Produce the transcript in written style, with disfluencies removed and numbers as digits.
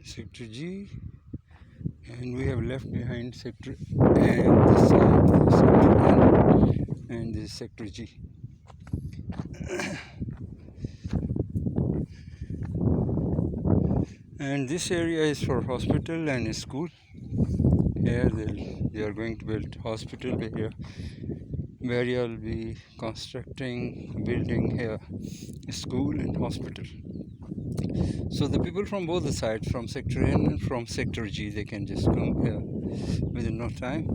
sector G, and we have left behind sector and this side is sector N, and this is sector G. And this area is for hospital and school. Here they are going to build hospital here, where you will be constructing, building here school and hospital. So the people from both the sides, from sector N and from sector G, they can just come here within no time.